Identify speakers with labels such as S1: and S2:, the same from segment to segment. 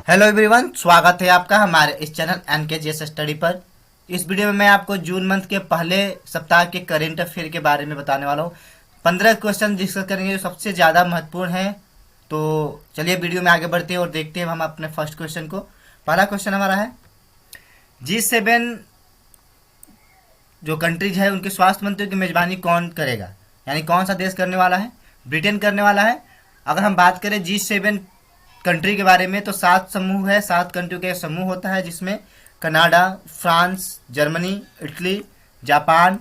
S1: Hello everyone, स्वागत है आपका हमारे इस चैनल NKGS स्टडी पर। इस वीडियो में मैं आपको जून मंथ के पहले सप्ताह के करेंट अफेयर के बारे में बताने वाला हूँ। 15 क्वेश्चन डिस्कस करेंगे जो सबसे ज़्यादा महत्वपूर्ण है। तो चलिए वीडियो में आगे बढ़ते हैं और देखते हैं हम अपने फर्स्ट क्वेश्चन को। पहला क्वेश्चन हमारा है, G7 जो कंट्रीज है उनके स्वास्थ्य मंत्री की मेजबानी कौन करेगा, यानी कौन सा देश करने वाला है? ब्रिटेन करने वाला है। अगर हम बात करें G7 कंट्री के बारे में तो 7 समूह है, 7 कंट्री का समूह होता है जिसमें Canada, France, Germany, Italy, Japan,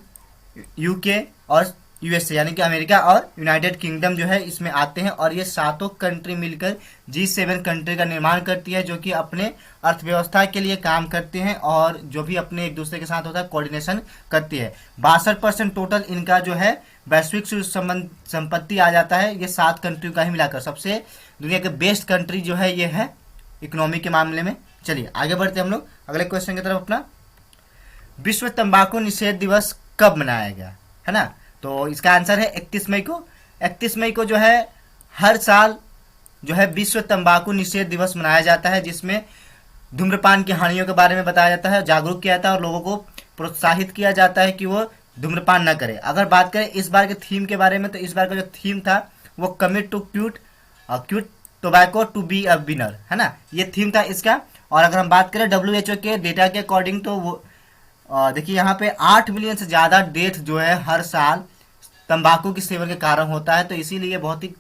S1: UK और यूएसए यानी कि अमेरिका और यूनाइटेड किंगडम जो है इसमें आते हैं। और ये सातों कंट्री मिलकर G7 कंट्री का निर्माण करती है जो कि अपने अर्थव्यवस्था के लिए काम करते हैं और जो भी अपने एक दूसरे के साथ होता है कोऑर्डिनेशन करती है। 62% टोटल इनका जो है वैश्विक संपत्ति आ जाता है ये 7 कंट्री का ही मिलाकर। सबसे दुनिया के बेस्ट कंट्री जो है ये है इकोनॉमी के मामले में। चलिए आगे बढ़ते हैं हम लोग अगले क्वेश्चन की तरफ अपना। विश्व तंबाकू निषेध दिवस कब मनाया गया है ना? तो इसका आंसर है 31 मई को। 31 मई को जो है हर साल जो है विश्व तंबाकू निषेध दिवस मनाया जाता है जिसमें धूम्रपान की हानियों के बारे में बताया जाता है, जागरूक किया जाता है और लोगों को प्रोत्साहित किया जाता है कि वो धूम्रपान न करें। अगर बात करें इस बार के थीम के बारे में तो इस बार का जो थीम था वो commit to quit tobacco to be a winner है ना, ये थीम था इसका। और अगर हम बात करें WHO के डेटा के अकॉर्डिंग तो वो देखिए यहाँ पे 8 मिलियन से ज़्यादा डेथ जो है हर साल तंबाकू के सेवन के कारण होता है। तो इसीलिए बहुत ही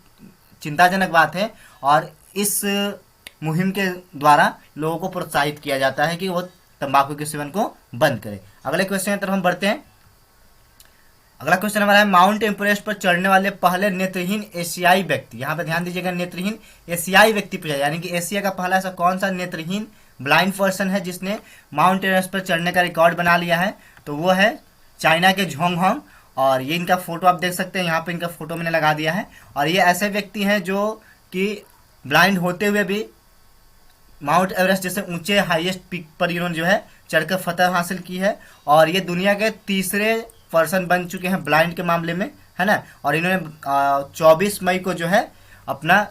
S1: चिंताजनक बात है और इस मुहिम के द्वारा लोगों को प्रोत्साहित किया जाता है कि वो तंबाकू के सेवन को बंद करें। अगले क्वेश्चन की तरफ हम बढ़ते हैं। अगला क्वेश्चन हमारा है, माउंट एवरेस्ट पर चढ़ने वाले पहले नेत्रहीन एशियाई व्यक्ति। यहाँ पे ध्यान दीजिएगा, नेत्रहीन एशियाई व्यक्ति पर, यानी कि एशिया का पहला ऐसा कौन सा नेत्रहीन ब्लाइंड पर्सन है जिसने माउंट एवरेस्ट पर चढ़ने का रिकॉर्ड बना लिया है? तो वो है चाइना के झोंग हॉन्ग। और ये इनका फोटो आप देख सकते हैं, यहाँ पे इनका फोटो मैंने लगा दिया है। और ये ऐसे व्यक्ति हैं जो कि ब्लाइंड होते हुए भी माउंट एवरेस्ट जैसे ऊंचे हाईएस्ट पीक पर इन्होंने जो है चढ़कर फतह हासिल की है। और ये दुनिया के तीसरे पर्सन बन चुके हैं ब्लाइंड के मामले में, है ना। और इन्होंने 24 मई को जो है अपना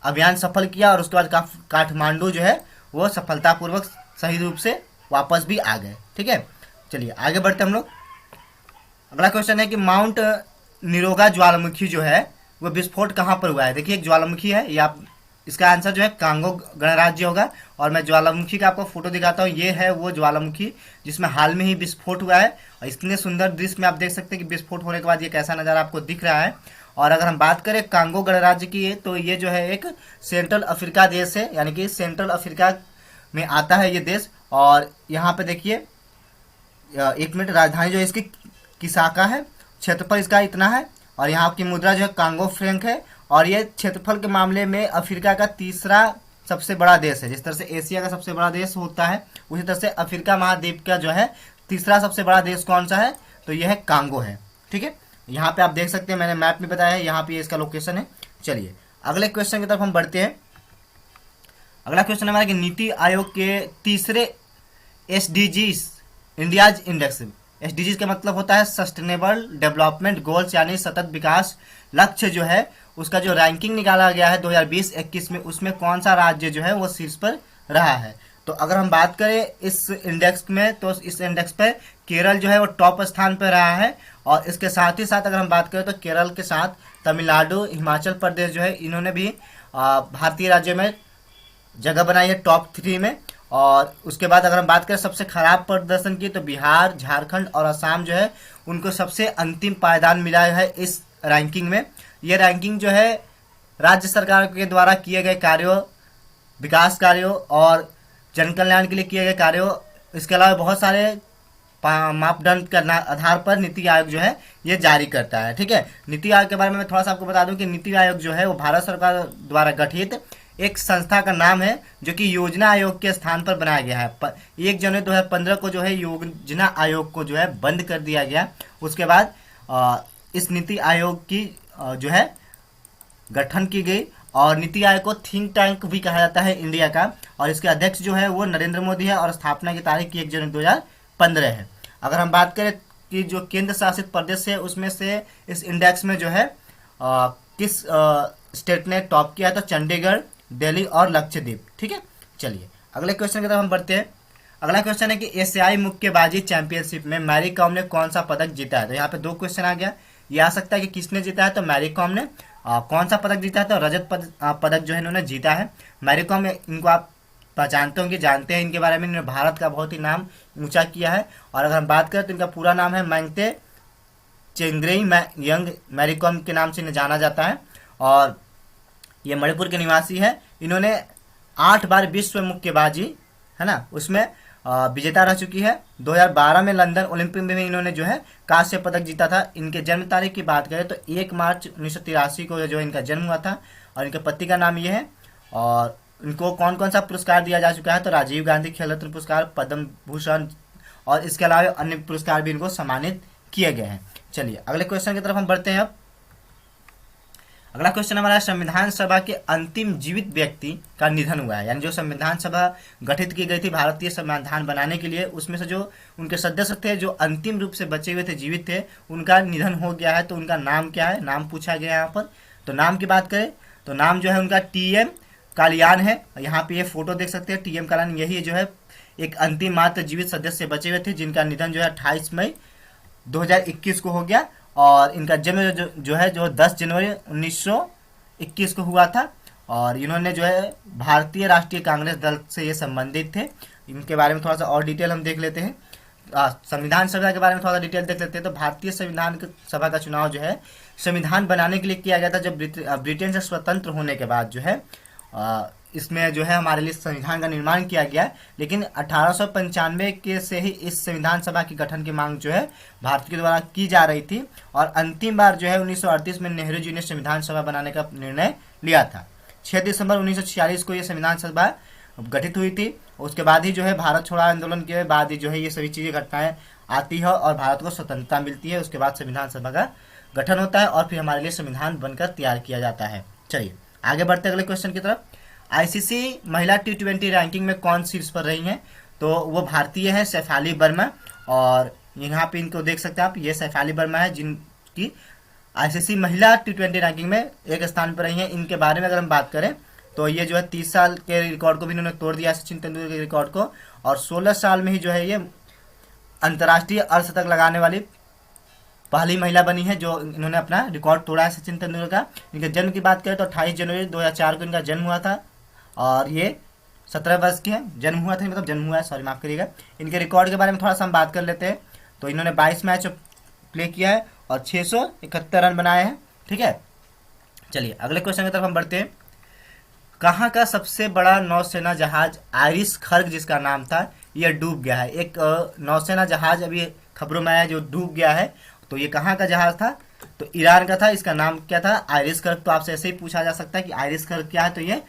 S1: अभियान सफल किया और उसके बाद काठमांडू जो है वो सफलतापूर्वक सही रूप से वापस भी आ गए। ठीक है, चलिए आगे बढ़ते हम लोग। अगला क्वेश्चन है कि माउंट निरोगा ज्वालामुखी जो है वो विस्फोट कहाँ पर हुआ है? देखिए एक ज्वालामुखी है, या इसका आंसर जो है कांगो गणराज्य होगा। और मैं ज्वालामुखी का आपको फोटो दिखाता हूँ, ये है वो ज्वालामुखी जिसमें हाल में ही विस्फोट हुआ है। और इतने सुंदर दृश्य में आप देख सकते हैं कि विस्फोट होने के बाद ये कैसा नज़ारा आपको दिख रहा है। और अगर हम बात करें कांगो गणराज्य की तो ये जो है एक सेंट्रल अफ्रीका देश है, यानी कि सेंट्रल अफ्रीका में आता है ये देश। और यहाँ पे देखिए 1 मिनट, राजधानी जो है इसकी किसाका है, क्षेत्रफल इसका इतना है। और यहाँ की मुद्रा जो है कांगो फ्रैंक है। और ये क्षेत्रफल के मामले में अफ्रीका का तीसरा सबसे बड़ा देश है। जिस तरह से एशिया का सबसे बड़ा देश होता है उसी तरह से अफ्रीका महाद्वीप का जो है तीसरा सबसे बड़ा देश कौन सा है? तो यह है कांगो है। ठीक है, यहाँ पे आप देख सकते हैं, मैंने मैप में बताया है, यहाँ पे इसका लोकेशन है। चलिए अगले क्वेश्चन की तरफ हम बढ़ते हैं। अगला क्वेश्चन हमारा कि नीति आयोग के तीसरे SDGs इंडियाज इंडेक्स। SDGs का मतलब होता है सस्टेनेबल डेवलपमेंट गोल्स, यानी सतत विकास लक्ष्य जो है उसका जो रैंकिंग निकाला गया है 2020-21 में, उसमें कौन सा राज्य जो है वो शीर्ष पर रहा है? तो अगर हम बात करें इस इंडेक्स में तो इस इंडेक्स पर केरल जो है वो टॉप स्थान पर रहा है। और इसके साथ ही साथ अगर हम बात करें तो केरल के साथ तमिलनाडु, हिमाचल प्रदेश जो है इन्होंने भी भारतीय राज्यों में जगह बनाई है टॉप 3 में। और उसके बाद अगर हम बात करें सबसे खराब प्रदर्शन की तो बिहार, झारखंड और असम जो है उनको सबसे अंतिम पायदान मिला है इस रैंकिंग में। ये रैंकिंग जो है राज्य सरकार के द्वारा किए गए कार्यों, विकास कार्यों और जन कल्याण के लिए किए गए कार्यों, इसके अलावा बहुत सारे मापदंड के आधार पर नीति आयोग जो है ये जारी करता है। ठीक है, नीति आयोग के बारे में मैं थोड़ा सा आपको बता दूं कि नीति आयोग जो है वो भारत सरकार द्वारा गठित एक संस्था का नाम है जो कि योजना आयोग के स्थान पर बनाया गया है। 1 जनवरी 2015 को जो है योजना आयोग को जो है बंद कर दिया गया। उसके बाद इस नीति आयोग की जो है गठन की गई। और नीति आयोग को थिंक टैंक भी कहा जाता है इंडिया का। और इसके अध्यक्ष जो है वो नरेंद्र मोदी है और स्थापना की तारीख 1 जनवरी 2015 है। अगर हम बात करें कि जो केंद्र शासित प्रदेश है उसमें से इस इंडेक्स में जो है किस स्टेट ने टॉप किया है तो चंडीगढ़, दिल्ली और लक्षद्वीप। ठीक है, चलिए अगले क्वेश्चन की तरफ हम बढ़ते हैं। अगला क्वेश्चन है कि एशियाई मुक्केबाजी चैंपियनशिप में मैरी कॉम ने कौन सा पदक जीता है। तो यहाँ पे दो क्वेश्चन आ गया, ये आ सकता है कि किसने जीता है, तो मैरी कॉम ने। कौन सा पदक जीता है, तो रजत पदक जो है इन्होंने जीता है। मैरी कॉम, इनको आप पहचानते होंगे, जानते हैं इनके बारे में, इन्होंने भारत का बहुत ही नाम ऊंचा किया है। और अगर हम बात करें तो इनका पूरा नाम है मैंगते चेंग्रेई यंग मैरी कॉम के नाम से इन्हें जाना जाता है। और ये मणिपुर के निवासी है। इन्होंने 8 बार विश्व मुक्केबाजी है ना उसमें विजेता रह चुकी है। 2012 में लंदन ओलंपिक में इन्होंने जो है कांस्य पदक जीता था। इनके जन्म तारीख की बात करें तो 1 मार्च 1983 को जो इनका जन्म हुआ था। और इनके पति का नाम ये है। और इनको कौन कौन सा पुरस्कार दिया जा चुका है, तो राजीव गांधी खेल रत्न पुरस्कार, पद्म भूषण और इसके अलावा अन्य पुरस्कार भी इनको सम्मानित किए गए हैं। चलिए अगले क्वेश्चन की तरफ हम बढ़ते हैं। अब अगला क्वेश्चन हमारा संविधान सभा के अंतिम जीवित व्यक्ति का निधन हुआ है। यानी जो संविधान सभा गठित की गई थी भारतीय संविधान बनाने के लिए, उसमें से जो उनके सदस्य थे जो अंतिम रूप से बचे हुए थे, जीवित थे, उनका निधन हो गया है। तो उनका नाम क्या है, नाम पूछा गया यहाँ पर। तो नाम की बात करें तो नाम जो है उनका TM कालियान है। यहाँ पे ये फोटो देख सकते हैं, TM कालियान यही जो है एक अंतिम मात्र जीवित सदस्य बचे हुए थे, जिनका निधन जो है 28 मई 2021 को हो गया। और इनका जन्म जो है 10 जनवरी 1921 को हुआ था। और इन्होंने जो है भारतीय राष्ट्रीय कांग्रेस दल से ये संबंधित थे। इनके बारे में थोड़ा सा और डिटेल हम देख लेते हैं। संविधान सभा के बारे में थोड़ा सा डिटेल देख लेते हैं। तो भारतीय संविधान सभा का चुनाव जो है संविधान बनाने के लिए किया गया था, जब ब्रिटेन से स्वतंत्र होने के बाद जो है इसमें जो है हमारे लिए संविधान का निर्माण किया गया। लेकिन 1895 के से ही इस संविधान सभा के गठन की मांग जो है भारत के द्वारा की जा रही थी। और अंतिम बार जो है 1938 में नेहरू जी ने संविधान सभा बनाने का निर्णय लिया था। 6 दिसंबर 1946 को ये संविधान सभा गठित हुई थी। उसके बाद ही जो है भारत छोड़ो आंदोलन के बाद ही जो है ये सभी चीज़ें घटनाएं आती है और भारत को स्वतंत्रता मिलती है। उसके बाद संविधान सभा का गठन होता है और फिर हमारे लिए संविधान बनकर तैयार किया जाता है। चलिए आगे बढ़ते अगले क्वेश्चन की तरफ। ICC महिला T20 रैंकिंग में कौन शीर्ष पर रही हैं, तो वो भारतीय है शेफाली वर्मा। और यहाँ पे इनको देख सकते हैं आप, ये शेफाली वर्मा है जिनकी ICC महिला T20 रैंकिंग में एक स्थान पर रही हैं। इनके बारे में अगर हम बात करें तो ये जो है 30 साल के रिकॉर्ड को भी इन्होंने तोड़ दिया, सचिन तेंदुलकर के रिकॉर्ड को। और 16 साल में ही जो है ये अंतर्राष्ट्रीय अर्धशतक लगाने वाली पहली महिला बनी है जो इन्होंने अपना रिकॉर्ड तोड़ा है, सचिन तेंदुलकर का। इनके जन्म की बात करें तो 28 जनवरी 2004 को इनका जन्म हुआ था। और ये 17 वर्ष के हैं, जन्म हुआ था, मतलब जन्म हुआ है, सॉरी माफ करिएगा। इनके रिकॉर्ड के बारे में थोड़ा सा हम बात कर लेते हैं। तो इन्होंने 22 मैच प्ले किया है और 671 रन बनाए हैं। ठीक है, चलिए अगले क्वेश्चन की तरफ हम बढ़ते हैं। कहाँ का सबसे बड़ा नौसेना जहाज आयरिश खर्ग जिसका नाम था, यह डूब गया है। एक नौसेना जहाज अभी खबरों में आया जो डूब गया है। तो ये कहाँ का जहाज था, तो ईरान का था। इसका नाम क्या था, आयरिश खर्ग। तो आपसे ऐसे ही पूछा जा सकता है कि आयरिश खर्ग क्या है, तो ये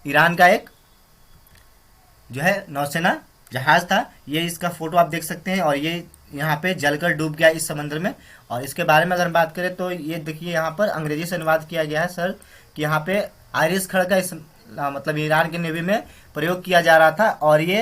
S1: ईरान का एक जो है नौसेना जहाज था। ये इसका फोटो आप देख सकते हैं। और ये यहाँ पे जलकर डूब गया इस समुद्र में। और इसके बारे में अगर हम बात करें तो ये देखिए यहाँ पर अंग्रेजी से अनुवाद किया गया है सर, कि यहाँ पे आयरिश खर्ग का इस मतलब ईरान के नेवी में प्रयोग किया जा रहा था। और ये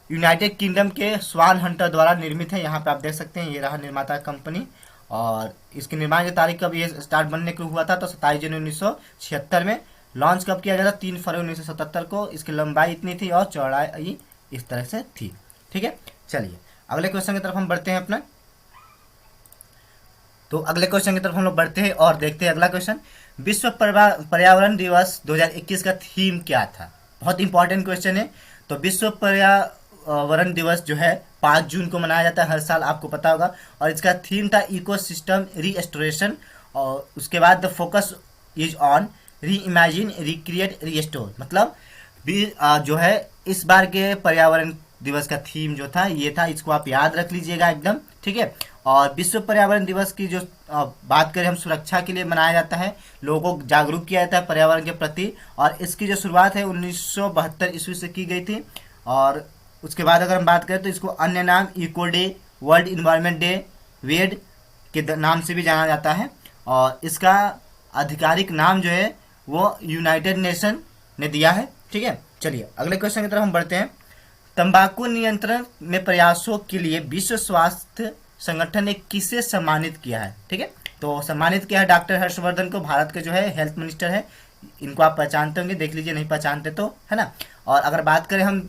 S1: यूनाइटेड किंगडम के स्वान हंटर द्वारा निर्मित है। यहाँ पे आप देख सकते हैं, ये रहा निर्माता कंपनी। और इसके निर्माण की तारीख कब ये स्टार्ट बनने को हुआ था, तो 27 जनवरी 1976 में। लॉन्च कब किया गया था, 3 फरवरी 1977 को। इसकी लंबाई इतनी थी और चौड़ाई इस तरह से थी। ठीक है, चलिए अगले क्वेश्चन की तरफ हम बढ़ते हैं अपना। तो अगले क्वेश्चन की तरफ हम लोग बढ़ते हैं और देखते हैं अगला क्वेश्चन। विश्व पर्यावरण दिवस 2021 का थीम क्या था। बहुत इंपॉर्टेंट क्वेश्चन है। तो विश्व पर्यावरण दिवस जो है 5 जून को मनाया जाता है हर साल, आपको पता होगा। और इसका थीम था इकोसिस्टम रीस्टोरेशन। और उसके बाद द फोकस इज ऑन री इमेजिन रिक्रिएट रीस्टोर। मतलब जो है इस बार के पर्यावरण दिवस का थीम जो था ये था, इसको आप याद रख लीजिएगा एकदम। ठीक है, और विश्व पर्यावरण दिवस की जो बात करें हम, सुरक्षा के लिए मनाया जाता है, लोगों को जागरूक किया जाता है पर्यावरण के प्रति। और इसकी जो शुरुआत है 1972 ईस्वी से की गई थी। और उसके बाद अगर हम बात करें तो इसको अन्य नाम eco day, world environment day, वेड के नाम से भी जाना जाता है। और इसका आधिकारिक नाम जो है वो यूनाइटेड नेशन ने दिया है। ठीक है, चलिए अगले क्वेश्चन की तरफ हम बढ़ते हैं। तंबाकू नियंत्रण में प्रयासों के लिए विश्व स्वास्थ्य संगठन ने किसे सम्मानित किया है। ठीक है, तो सम्मानित किया है डॉक्टर हर्षवर्धन को, भारत के जो है हेल्थ मिनिस्टर है। इनको आप पहचानते होंगे, देख लीजिए, नहीं पहचानते तो, है ना। और अगर बात करें हम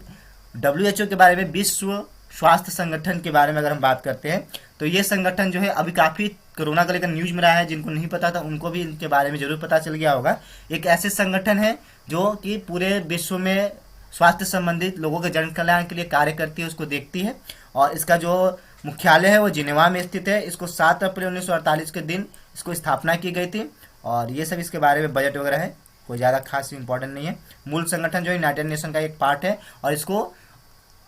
S1: WHO के बारे में, विश्व स्वास्थ्य संगठन के बारे में अगर हम बात करते हैं, तो ये संगठन जो है अभी काफ़ी कोरोना को लेकर न्यूज में रहा है। जिनको नहीं पता था उनको भी इनके बारे में जरूर पता चल गया होगा। एक ऐसे संगठन है जो कि पूरे विश्व में स्वास्थ्य संबंधित लोगों के जन कल्याण के लिए कार्य करती है, उसको देखती है। और इसका जो मुख्यालय है वो जिनेवा में स्थित है। इसको 7 अप्रैल 1948 के दिन इसको स्थापना की गई थी। और ये सब इसके बारे में बजट वगैरह है, कोई ज़्यादा खास इंपॉर्टेंट नहीं है। मूल संगठन जो है यूनाइटेड नेशन का एक पार्ट है और इसको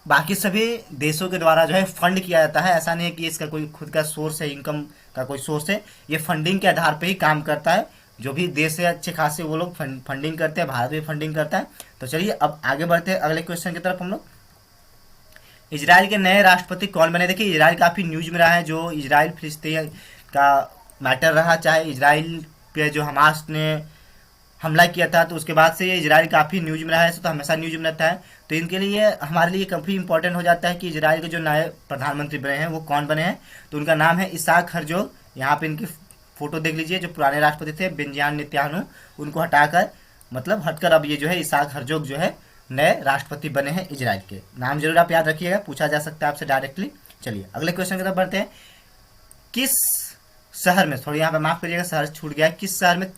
S1: बाकी सभी देशों के द्वारा जो है फंड किया जाता है। ऐसा नहीं है कि इसका कोई खुद का सोर्स है, इनकम का कोई सोर्स है। ये फंडिंग के आधार पर ही काम करता है। जो भी देश है अच्छे खासे वो लोग फंडिंग करते हैं, भारत भी फंडिंग करता है। तो चलिए अब आगे बढ़ते हैं अगले क्वेश्चन की तरफ हम लोग। इजराइल के नए राष्ट्रपति कौन बने? देखिए, इजराइल काफ़ी न्यूज में रहा है। जो इजराइल फिलिस्तीन का मैटर रहा, चाहे इजराइल पे जो हमास ने हमला किया था, तो उसके बाद से ये इजराइल काफ़ी न्यूज में रहा है। तो हमेशा न्यूज में रहता है। तो इनके लिए हमारे लिए काफ़ी इंपॉर्टेंट हो जाता है कि इजराइल के जो नए प्रधानमंत्री बने हैं वो कौन बने हैं। तो उनका नाम है इसाक हर्जोग। यहाँ पे इनकी फोटो देख लीजिए। जो पुराने राष्ट्रपति थे बेंजामिन नेतन्याहू, उनको हटाकर मतलब हटकर अब ये जो है इसाक हर्जोग जो है नए राष्ट्रपति बने हैं इजराइल के। नाम जरूर आप याद रखिएगा, पूछा जा सकता है आपसे डायरेक्टली। चलिए अगले क्वेश्चन की तरफ बढ़ते हैं। किस शहर में, थोड़ी यहाँ पे माफ करिएगा, शहर छूट गया, किस शहर में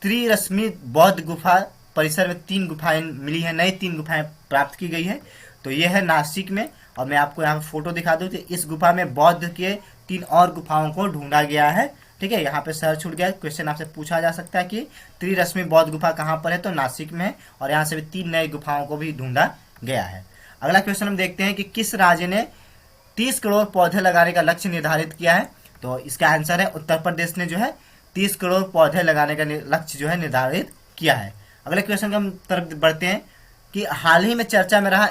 S1: त्रिरश्मि बौद्ध गुफा परिसर में 3 गुफाएं मिली है, नई 3 गुफाएं प्राप्त की गई है? तो ये है नासिक में। और मैं आपको यहाँ पे फोटो दिखा दूँ। तो इस गुफा में बौद्ध के 3 और गुफाओं को ढूंढा गया है। ठीक है, यहाँ पे शहर छूट गया। क्वेश्चन आपसे पूछा जा सकता है कि त्रिरश्मि बौद्ध गुफा कहाँ पर है? तो नासिक में है। और यहाँ से भी 3 नए गुफाओं को भी ढूंढा गया है। अगला क्वेश्चन हम देखते हैं कि किस राज्य ने 30 करोड़ पौधे लगाने का लक्ष्य निर्धारित किया है? तो इसका आंसर है उत्तर प्रदेश ने जो है 30 करोड़ पौधे लगाने का लक्ष्य जो है निर्धारित किया है। अगले क्वेश्चन की हम तरफ बढ़ते हैं कि हाल ही में चर्चा में रहा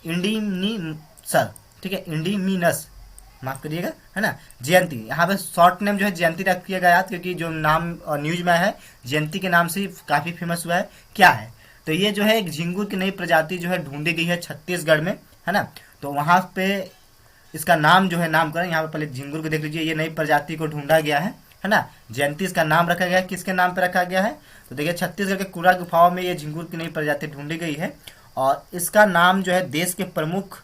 S1: इंडिमिनसर, ठीक है, इंडिमिनस, माफ करिएगा, है ना, जयंती। यहाँ पे शॉर्ट नेम जो है जयंती रख दिया गया, क्योंकि जो नाम न्यूज में है जयंती के नाम से काफ़ी फेमस हुआ है। क्या है? तो ये जो है एक झिंगुर की नई प्रजाति जो है ढूंढी गई है छत्तीसगढ़ में, है ना। तो वहाँ पे इसका नाम जो है, नामकरण, यहाँ पे पहले झिंगुर को देख लीजिए। ये नई प्रजाति को ढूंढा गया है ना। जयंती इसका नाम रखा गया है। किसके नाम पे रखा गया है? तो देखिए, छत्तीसगढ़ के कुरा गुफाओं में ये झिंगुर की नई प्रजाति ढूंढी गई है। और इसका नाम जो है देश के प्रमुख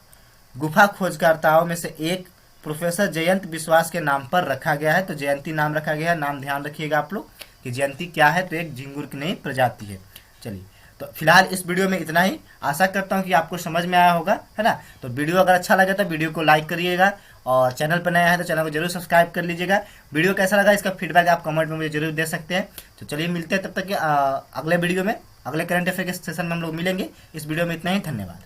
S1: गुफा खोजकर्ताओं में से एक प्रोफेसर जयंत विश्वास के नाम पर रखा गया है। तो जयंती नाम रखा गया है। नाम ध्यान रखिएगा आप लोग कि जयंती क्या है, तो एक झिंगुर की नई प्रजाति है। चलिए, तो फिलहाल इस वीडियो में इतना ही। आशा करता हूँ कि आपको समझ में आया होगा, है ना। तो वीडियो अगर अच्छा लगे तो वीडियो को लाइक करिएगा और चैनल पर नया है तो चैनल को जरूर सब्सक्राइब कर लीजिएगा। वीडियो कैसा लगा इसका फीडबैक आप कमेंट में मुझे जरूर दे सकते हैं। तो चलिए मिलते हैं तब तक अगले वीडियो में, अगले करंट अफेयर के सेशन में हम लोग मिलेंगे। इस वीडियो में इतना ही, धन्यवाद।